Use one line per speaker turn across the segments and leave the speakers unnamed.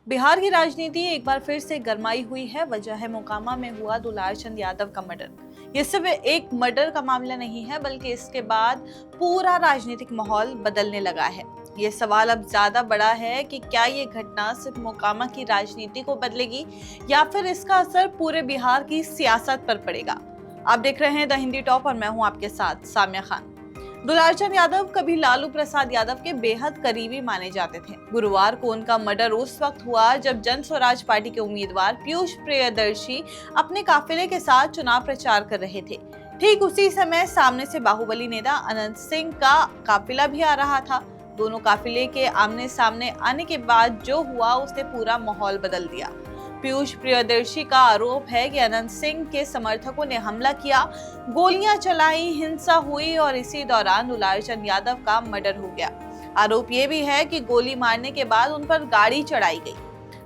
बिहार की राजनीति एक बार फिर से गरमाई हुई है। वजह है मोकामा में हुआ दुलारचंद यादव का मर्डर। ये सिर्फ एक मर्डर का मामला नहीं है, बल्कि इसके बाद पूरा राजनीतिक माहौल बदलने लगा है। ये सवाल अब ज्यादा बड़ा है कि क्या ये घटना सिर्फ मोकामा की राजनीति को बदलेगी या फिर इसका असर पूरे बिहार की सियासत पर पड़ेगा। आप देख रहे हैं द हिंदी टॉप और मैं हूं आपके साथ सामिया खान। दुलारचंद यादव कभी लालू प्रसाद यादव के बेहद करीबी माने जाते थे। गुरुवार को उनका मर्डर उस वक्त हुआ जब जन स्वराज पार्टी के उम्मीदवार पीयूष प्रियदर्शी अपने काफिले के साथ चुनाव प्रचार कर रहे थे। ठीक उसी समय सामने से बाहुबली नेता अनंत सिंह का काफिला भी आ रहा था। दोनों काफिले के आमने सामने आने के बाद जो हुआ उसने पूरा माहौल बदल दिया। पीयूष प्रियदर्शी का आरोप है कि अनंत सिंह के समर्थकों ने हमला किया, गोलियां चलाई, हिंसा हुई और इसी दौरान दुलारचंद यादव का मर्डर हो गया। आरोप ये भी है कि गोली मारने के बाद उन पर गाड़ी चढ़ाई गई।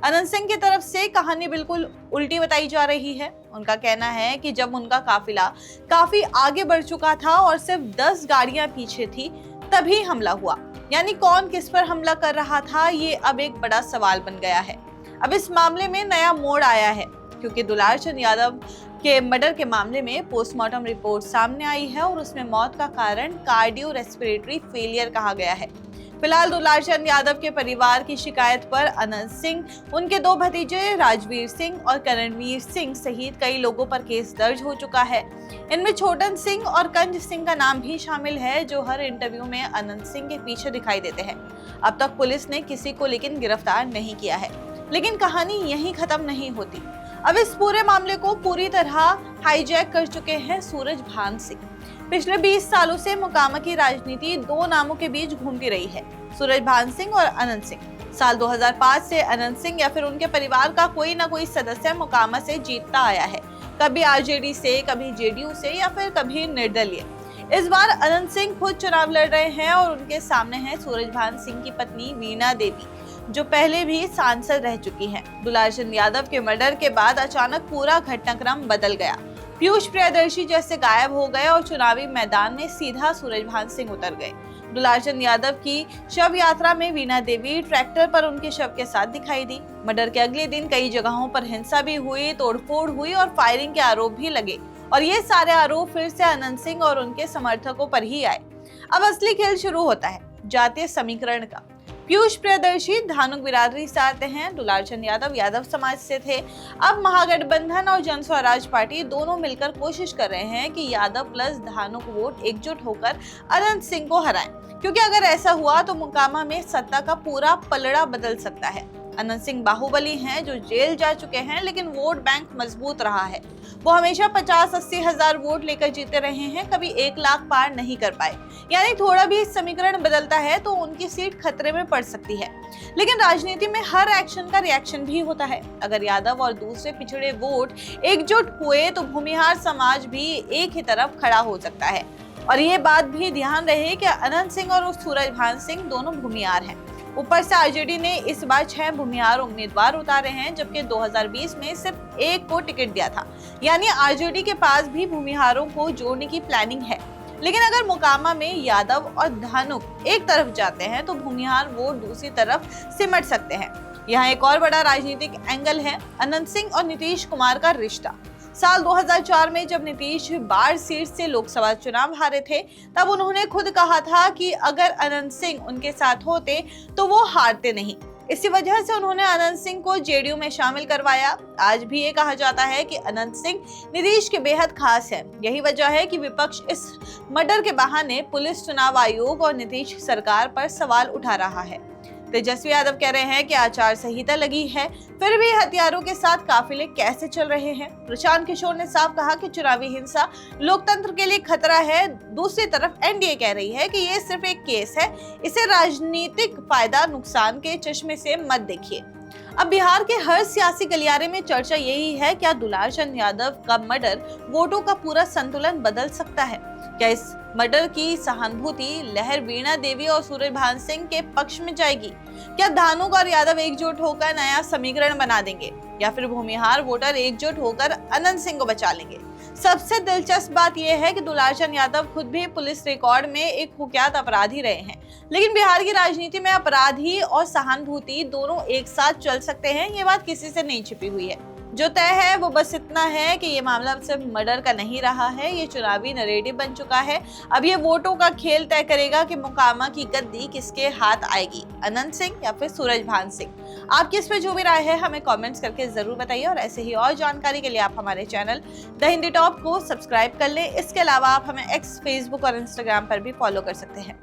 अनंत सिंह की तरफ से कहानी बिल्कुल उल्टी बताई जा रही है। उनका कहना है कि जब उनका काफिला काफी आगे बढ़ चुका था और सिर्फ 10 गाड़ियां पीछे थी, तभी हमला हुआ। यानी कौन किस पर हमला कर रहा था, ये अब एक बड़ा सवाल बन गया है। अब इस मामले में नया मोड़ आया है, क्योंकि दुलारचंद यादव के मर्डर के मामले में पोस्टमार्टम रिपोर्ट सामने आई है और उसमें मौत का कारण कार्डियो रेस्पिरेटरी फेलियर कहा गया है। फिलहाल दुलारचंद यादव के परिवार की शिकायत पर अनंत सिंह, उनके 2 भतीजे राजवीर सिंह और करणवीर सिंह सहित कई लोगों पर केस दर्ज हो चुका है। इनमें छोटन सिंह और कंज सिंह का नाम भी शामिल है, जो हर इंटरव्यू में अनंत सिंह के पीछे दिखाई देते हैं। अब तक पुलिस ने किसी को लेकिन गिरफ्तार नहीं किया है, लेकिन कहानी यहीं खत्म नहीं होती। अब इस पूरे मामले को पूरी तरह हाईजैक कर चुके हैं सूरजभान सिंह। पिछले 20 सालों से मोकामा की राजनीति 2 नामों के बीच घूमती रही है, सूरजभान सिंह और अनंत सिंह। साल 2005 से अनंत सिंह या फिर उनके परिवार का कोई ना कोई सदस्य मोकामा से जीतता आया है, कभी आरजेडी से, कभी जेडीयू से या फिर कभी निर्दलीय। इस बार अनंत सिंह खुद चुनाव लड़ रहे हैं और उनके सामने है सूरजभान सिंह की पत्नी वीणा देवी, जो पहले भी सांसद रह चुकी हैं। दुलारचंद यादव के मर्डर के बाद अचानक पूरा घटनाक्रम बदल गया। पीयूष प्रियदर्शी जैसे गायब हो गए और चुनावी मैदान में सीधा सूरजभान सिंह उतर गए। दुलारचंद यादव की शव यात्रा में वीणा देवी ट्रैक्टर पर उनके शव के साथ दिखाई दी। मर्डर के अगले दिन कई जगहों पर हिंसा भी हुई, तोड़फोड़ हुई और फायरिंग के आरोप भी लगे, और ये सारे आरोप फिर से अनंत सिंह और उनके समर्थकों पर ही आए। अब असली खेल शुरू होता है जातीय समीकरण का। पीयूष प्रियदर्शी धानुक बिरादरी से आते हैं, दुलारचंद यादव यादव समाज से थे। अब महागठबंधन और जन स्वराज पार्टी दोनों मिलकर कोशिश कर रहे हैं कि यादव प्लस धानुक वोट एकजुट होकर अनंत सिंह को हराएं, क्योंकि अगर ऐसा हुआ तो मोकामा में सत्ता का पूरा पलड़ा बदल सकता है। अनंत सिंह बाहुबली हैं, जो जेल जा चुके हैं, लेकिन वोट बैंक मजबूत रहा है। वो हमेशा 50-80 हजार वोट लेकर जीते रहे हैं, कभी 1 लाख पार नहीं कर पाए। यानी थोड़ा भी समीकरण बदलता है तो उनकी सीट खतरे में पड़ सकती है। लेकिन राजनीति में हर एक्शन का रिएक्शन भी होता है। अगर यादव और दूसरे पिछड़े वोट एकजुट हुए तो भूमिहार समाज भी एक ही तरफ खड़ा हो सकता है। और ये बात भी ध्यान रहे कि अनंत सिंह और सूरजभान सिंह दोनों भूमिहार हैं। ऊपर से आरजेडी ने इस बार 6 भूमिहार उम्मीदवार उतारे हैं, जबकि 2020 में सिर्फ 1 को टिकट दिया था। यानी आरजेडी के पास भी भूमिहारों को जोड़ने की प्लानिंग है। लेकिन अगर मोकामा में यादव और धानुक एक तरफ जाते हैं तो भूमिहार वोट दूसरी तरफ सिमट सकते हैं। यहाँ एक और बड़ा राजनीतिक एंगल है अनंत सिंह और नीतीश कुमार का रिश्ता। साल 2004 में जब नीतीश बाढ़ सीट से लोकसभा चुनाव हारे थे, तब उन्होंने खुद कहा था कि अगर अनंत सिंह उनके साथ होते तो वो हारते नहीं। इसी वजह से उन्होंने अनंत सिंह को जेडीयू में शामिल करवाया। आज भी ये कहा जाता है कि अनंत सिंह नीतीश के बेहद खास है। यही वजह है कि विपक्ष इस मर्डर के बहाने पुलिस, चुनाव आयोग और नीतीश सरकार पर सवाल उठा रहा है। तेजस्वी यादव कह रहे हैं कि आचार संहिता लगी है, फिर भी हथियारों के साथ काफिले कैसे चल रहे हैं। प्रशांत किशोर ने साफ कहा कि चुनावी हिंसा लोकतंत्र के लिए खतरा है। दूसरी तरफ एनडीए कह रही है कि ये सिर्फ एक केस है, इसे राजनीतिक फायदा नुकसान के चश्मे से मत देखिए। अब बिहार के हर सियासी गलियारे में चर्चा यही है, क्या दुलारचंद यादव का मर्डर वोटों का पूरा संतुलन बदल सकता है। क्या इस मर्डर की सहानुभूति लहर वीणा देवी और सूरजभान सिंह के पक्ष में जाएगी? क्या धानुक और यादव एकजुट होकर नया समीकरण बना देंगे या फिर भूमिहार वोटर एकजुट होकर अनंत सिंह को बचा लेंगे? सबसे दिलचस्प बात यह है कि दुलारचंद यादव खुद भी पुलिस रिकॉर्ड में एक कुख्यात अपराधी रहे हैं, लेकिन बिहार की राजनीति में अपराधी और सहानुभूति दोनों एक साथ चल सकते हैं, ये बात किसी से नहीं छिपी हुई है। जो तय है वो बस इतना है कि ये मामला अब सिर्फ मर्डर का नहीं रहा है, ये चुनावी नैरेटिव बन चुका है। अब ये वोटों का खेल तय करेगा कि मोकामा की गद्दी किसके हाथ आएगी, अनंत सिंह या फिर सूरजभान सिंह। आपकी इस पे जो भी राय है हमें कमेंट्स करके जरूर बताइए और ऐसे ही और जानकारी के लिए आप हमारे चैनल द हिंदी टॉप को सब्सक्राइब कर लें। इसके अलावा आप हमें एक्स, फेसबुक और इंस्टाग्राम पर भी फॉलो कर सकते हैं।